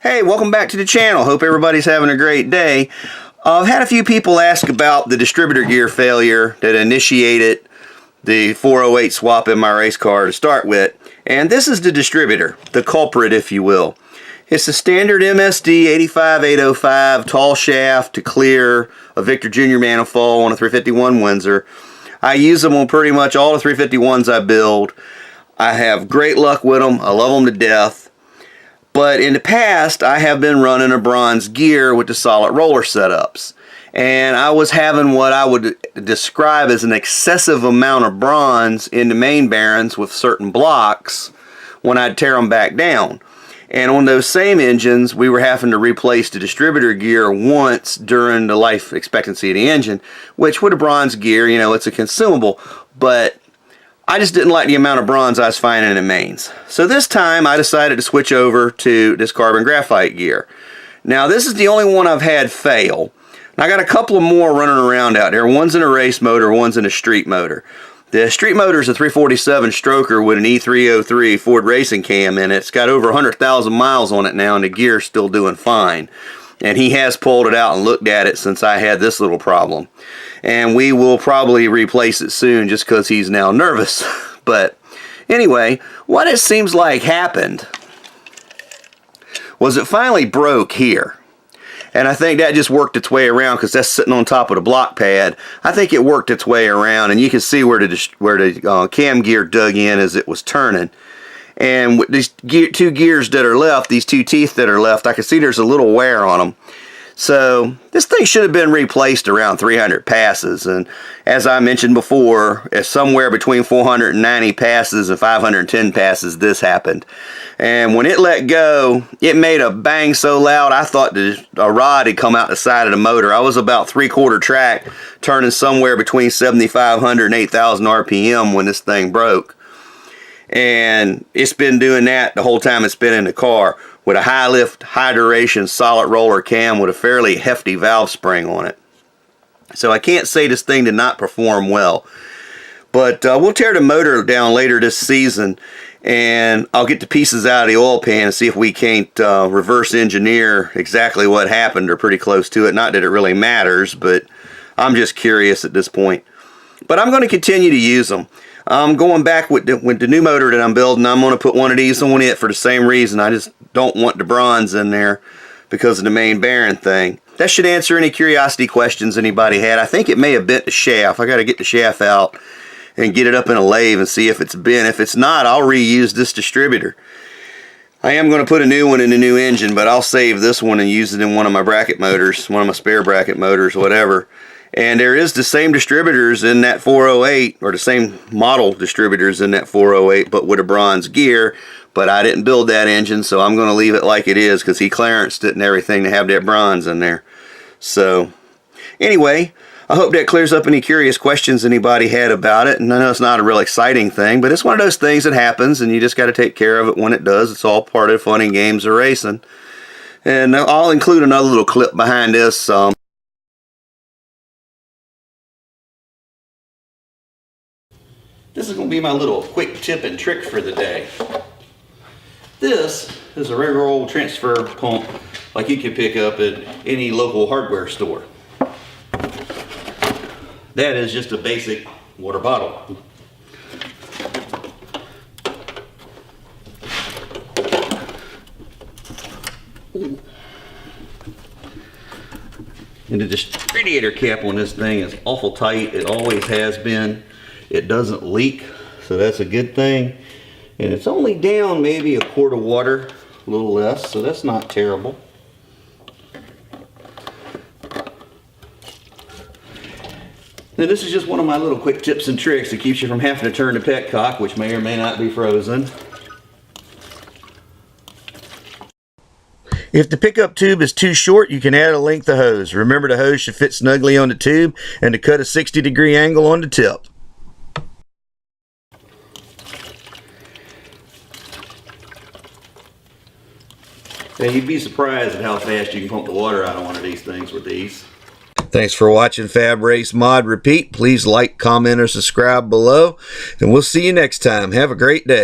Hey, welcome back to the channel. Hope everybody's having a great day. I've had a few people ask about the distributor gear failure that initiated the 408 swap in my race car to start with. And this is the distributor, the culprit if you will. It's a standard MSD 85805 tall shaft to clear a Victor Jr. manifold on a 351 Windsor. I use them on pretty much all the 351s I build. I have great luck with them. I love them to death. But in the past, I have been running a bronze gear with the solid roller setups. And I was having what I would describe as an excessive amount of bronze in the main bearings with certain blocks when I'd tear them back down. And on those same engines, we were having to replace the distributor gear once during the life expectancy of the engine, which with a bronze gear, you know, it's a consumable. But I just didn't like the amount of bronze I was finding in mains. So this time I decided to switch over to this carbon graphite gear. Now this is the only one I've had fail. And I got a couple of more running around out there. One's in a race motor, one's in a street motor. The street motor is a 347 stroker with an E303 Ford racing cam in it. It's got over 100,000 miles on it now and the gear's still doing fine. And he has pulled it out and looked at it since I had this little problem. And we will probably replace it soon just because he's now nervous. But anyway, what it seems like happened was it finally broke here. And I think that just worked its way around because that's sitting on top of the block pad. I think it worked its way around and you can see where the cam gear dug in as it was turning. And with these two gears that are left, these two teeth that are left, I can see there's a little wear on them. So this thing should have been replaced around 300 passes. And as I mentioned before, it's somewhere between 490 passes and 510 passes this happened. And when it let go, it made a bang so loud I thought a rod had come out the side of the motor. I was about 3/4 track, turning somewhere between 7,500 and 8,000 RPM when this thing broke. And it's been doing that the whole time it's been in the car with a high lift, high duration, solid roller cam with a fairly hefty valve spring on it. So I can't say this thing did not perform well. But we'll tear the motor down later this season and I'll get the pieces out of the oil pan and see if we can't reverse engineer exactly what happened or pretty close to it. Not that it really matters, but I'm just curious at this point. But I'm going to continue to use them. I'm going back with the new motor that I'm building. I'm going to put one of these on it for the same reason. I just don't want the bronze in there because of the main bearing thing. That should answer any curiosity questions anybody had. I think it may have bent the shaft. I got to get the shaft out and get it up in a lathe and see if it's bent. If it's not, I'll reuse this distributor. I am going to put a new one in the new engine, but I'll save this one and use it in one of my bracket motors, one of my spare bracket motors, whatever. And there is the same distributors in that 408, or the same model distributors in that 408, but with a bronze gear. But I didn't build that engine, so I'm going to leave it like it is because he clearanced it and everything to have that bronze in there. So, anyway, I hope that clears up any curious questions anybody had about it. And I know it's not a real exciting thing, but it's one of those things that happens, and you just got to take care of it when it does. It's all part of the fun and games of racing. And I'll include another little clip behind this. This is going to be my little quick tip and trick for the day. This is a regular old transfer pump like you could pick up at any local hardware store. That is just a basic water bottle. And the distributor cap on this thing is awful tight. It always has been. It doesn't leak, so that's a good thing. And it's only down maybe a quart of water, a little less, so that's not terrible. Now this is just one of my little quick tips and tricks that keeps you from having to turn the petcock, which may or may not be frozen. If the pickup tube is too short, you can add a length of hose. Remember, the hose should fit snugly on the tube and to cut a 60-degree angle on the tip. Yeah, you'd be surprised at how fast you can pump the water out of one of these things with these. Thanks for watching Fab Race Mod Repeat. Please like, comment, or subscribe below. And we'll see you next time. Have a great day.